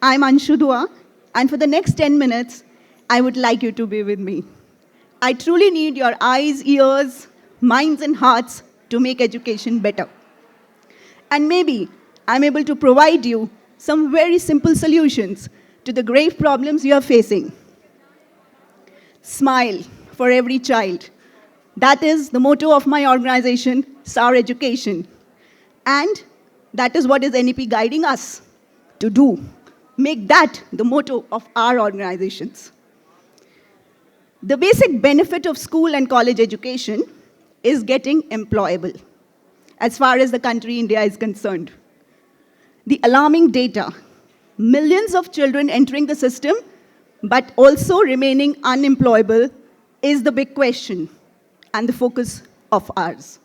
I'm Anshu Dua, and for the next 10 minutes, I would like you to be with me. I truly need your eyes, ears, minds, and hearts to make education better. And maybe I'm able to provide you some very simple solutions to the grave problems you are facing. Smile for every child. That is the motto of my organization, SAR Education. And that is what is NEP guiding us to do. Make that the motto of our organizations. The basic benefit of school and college education is getting employable, as far as the country India is concerned. The alarming data, millions of children entering the system, but also remaining unemployable, is the big question and the focus of ours.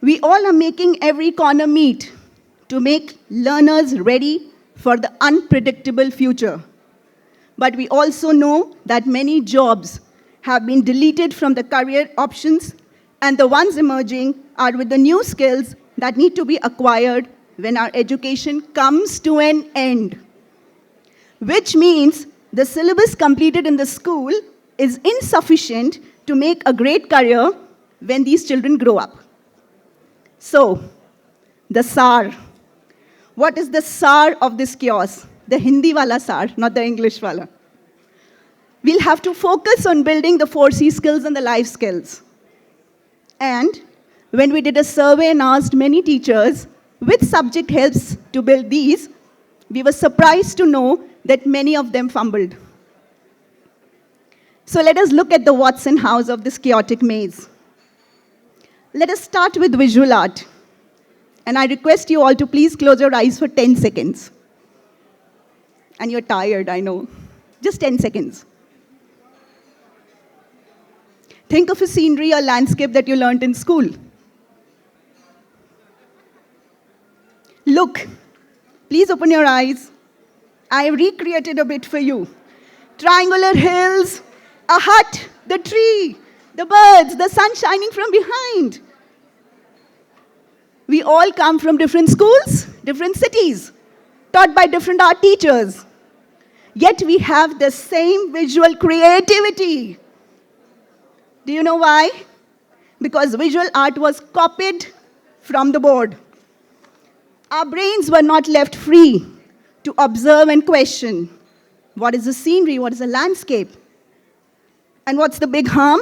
We all are making every corner meet to make learners ready for the unpredictable future. But we also know that many jobs have been deleted from the career options, and the ones emerging are with the new skills that need to be acquired when our education comes to an end. Which means the syllabus completed in the school is insufficient to make a great career when these children grow up. So, the SAR. What is the SAR of this chaos? The Hindi wala SAR, not the English wala. We'll have to focus on building the 4C skills and the life skills. And when we did a survey and asked many teachers which subject helps to build these, we were surprised to know that many of them fumbled. So let us look at the what's and how's of this chaotic maze. Let us start with visual art. And I request you all to please close your eyes for 10 seconds. And you're tired, I know. Just 10 seconds. Think of a scenery or landscape that you learned in school. Look, please open your eyes. I have recreated a bit for you. Triangular hills, a hut, the tree, the birds, the sun shining from behind. We all come from different schools, different cities, taught by different art teachers. Yet we have the same visual creativity. Do you know why? Because visual art was copied from the board. Our brains were not left free to observe and question. What is the scenery? What is the landscape? And what's the big harm?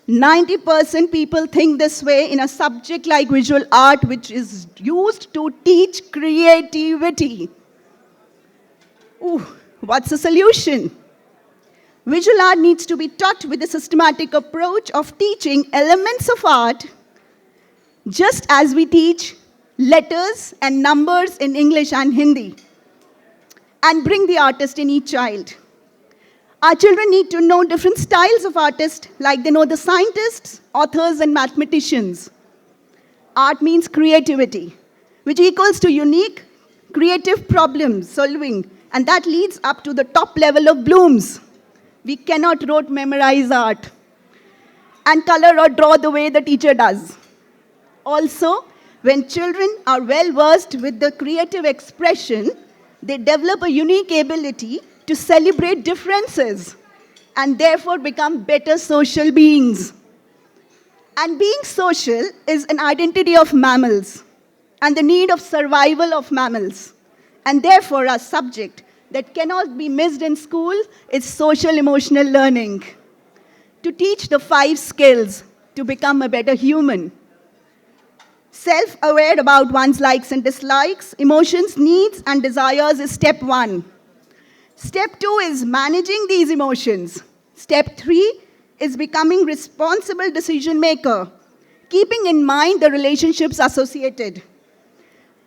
90% people think this way in a subject like visual art, which is used to teach creativity. Ooh, what's the solution? Visual art needs to be taught with a systematic approach of teaching elements of art, just as we teach letters and numbers in English and Hindi, and bring the artist in each child. Our children need to know different styles of artists, like they know the scientists, authors, and mathematicians. Art means creativity, which equals to unique, creative problem solving, and that leads up to the top level of blooms. We cannot rote memorize art and color or draw the way the teacher does. Also, when children are well versed with the creative expression, they develop a unique ability to celebrate differences and therefore become better social beings. And being social is an identity of mammals and the need of survival of mammals. And therefore, a subject that cannot be missed in school is social emotional learning. To teach the 5 skills to become a better human. Self-aware about one's likes and dislikes, emotions, needs, and desires is step 1. Step 2 is managing these emotions. Step 3 is becoming responsible decision maker, keeping in mind the relationships associated.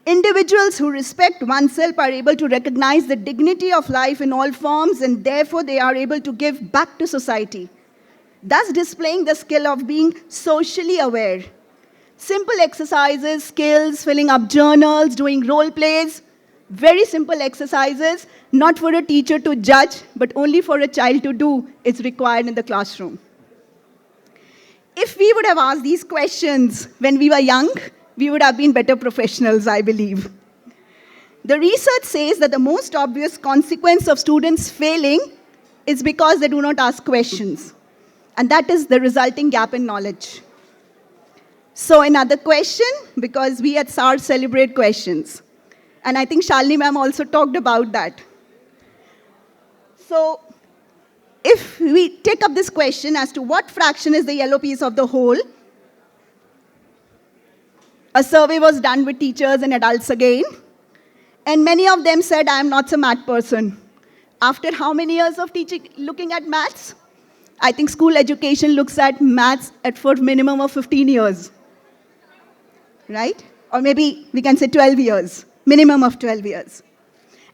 Individuals who respect oneself are able to recognize the dignity of life in all forms, and therefore they are able to give back to society, thus displaying the skill of being socially aware. Simple exercises, skills, filling up journals, doing role plays, very simple exercises, not for a teacher to judge, but only for a child to do, is required in the classroom. If we would have asked these questions when we were young, we would have been better professionals, I believe. The research says that the most obvious consequence of students failing is because they do not ask questions. And that is the resulting gap in knowledge. So another question, because we at SAR celebrate questions. And I think Shalini ma'am also talked about that. So if we take up this question as to what fraction is the yellow piece of the whole, a survey was done with teachers and adults again. And many of them said, I am not a math person. After how many years of teaching, looking at maths? I think school education looks at maths for minimum of 15 years. Right? Or maybe we can say 12 years, minimum of 12 years.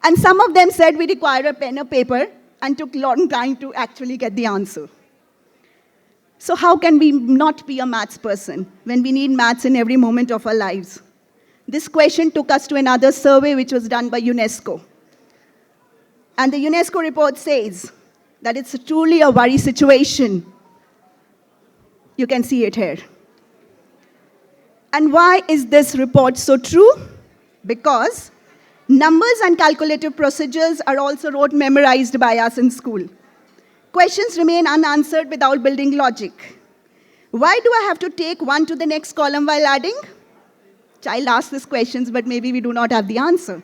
And some of them said we require a pen or paper and took a long time to actually get the answer. So how can we not be a maths person when we need maths in every moment of our lives? This question took us to another survey which was done by UNESCO. And the UNESCO report says that it's truly a worry situation. You can see it here. And why is this report so true? Because numbers and calculative procedures are also memorized by us in school. Questions remain unanswered without building logic. Why do I have to take one to the next column while adding? Child asks these questions, but maybe we do not have the answer.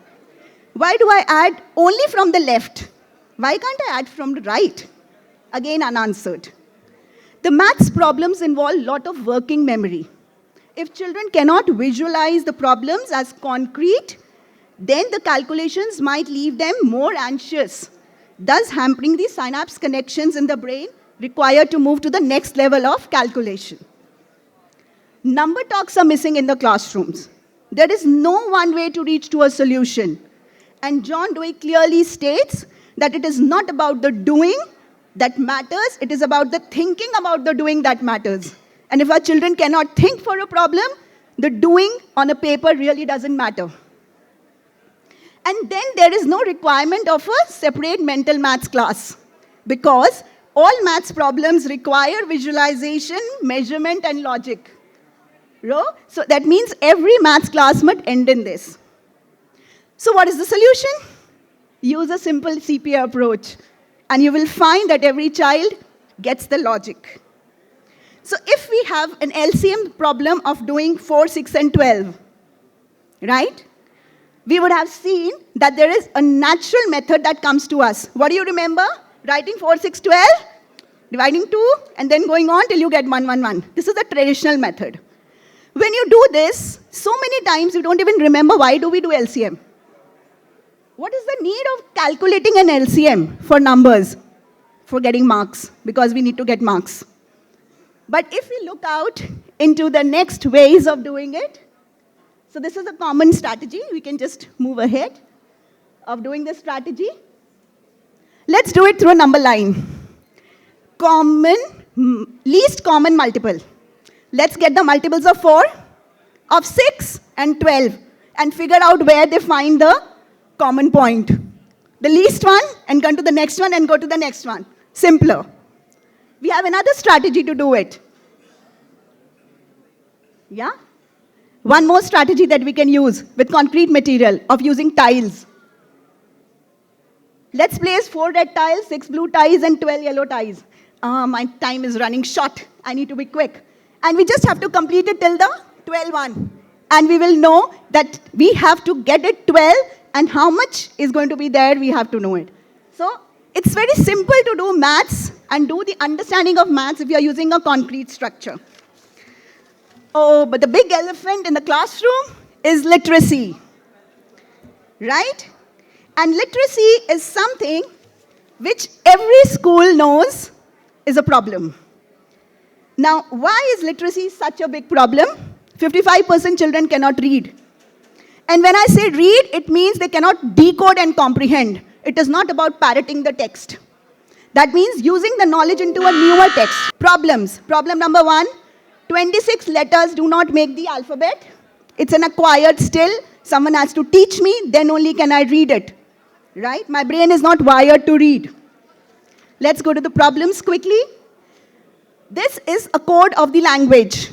Why do I add only from the left? Why can't I add from the right? Again, unanswered. The maths problems involve a lot of working memory. If children cannot visualize the problems as concrete, then the calculations might leave them more anxious, thus hampering the synapse connections in the brain required to move to the next level of calculation. Number talks are missing in the classrooms. There is no one way to reach to a solution. And John Dewey clearly states that it is not about the doing that matters, it is about the thinking about the doing that matters. And if our children cannot think for a problem, the doing on a paper really doesn't matter. And then there is no requirement of a separate mental maths class, because all maths problems require visualization, measurement, and logic. So that means every maths class must end in this. So what is the solution? Use a simple CPA approach, and you will find that every child gets the logic. So if we have an LCM problem of doing 4, 6, and 12, right? We would have seen that there is a natural method that comes to us. What do you remember? Writing 4, 6, 12, dividing 2, and then going on till you get 1, 1, 1. This is the traditional method. When you do this, so many times you don't even remember why do we do LCM. What is the need of calculating an LCM for numbers? For getting marks, because we need to get marks. But if we look out into the next ways of doing it, so this is a common strategy. We can just move ahead of doing this strategy. Let's do it through a number line. Least common multiple. Let's get the multiples of 4, of 6, and 12, and figure out where they find the common point. The least one, and go to the next one, and go to the next one. Simpler. We have another strategy to do it. Yeah? One more strategy that we can use with concrete material of using tiles. Let's place 4 red tiles, 6 blue tiles, and 12 yellow tiles. My time is running short. I need to be quick. And we just have to complete it till the 12 one. And we will know that we have to get it 12, and how much is going to be there, we have to know it. So it's very simple to do maths and do the understanding of maths if you are using a concrete structure. Oh, but the big elephant in the classroom is literacy, right? And literacy is something which every school knows is a problem. Now, why is literacy such a big problem? 55% children cannot read. And when I say read, it means they cannot decode and comprehend. It is not about parroting the text. That means using the knowledge into a newer text. Problems. Problem number 1, 26 letters do not make the alphabet. It's an acquired skill. Someone has to teach me, then only can I read it. Right? My brain is not wired to read. Let's go to the problems quickly. This is a code of the language.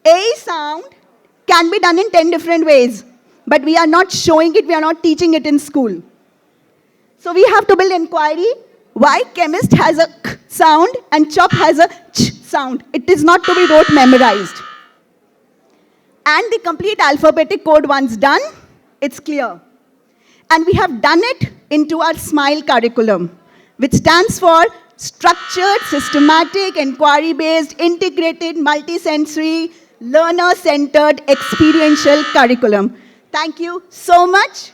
A sound can be done in 10 different ways. but we are not showing it, we are not teaching it in school. So we have to build inquiry. Why chemist has a k sound and chop has a ch sound? It is not to be rote memorized. And the complete alphabetic code once done, it's clear. And we have done it into our SMILE curriculum, which stands for Structured, Systematic, Inquiry-Based, Integrated, Multisensory, Learner-Centered, Experiential Curriculum. Thank you so much.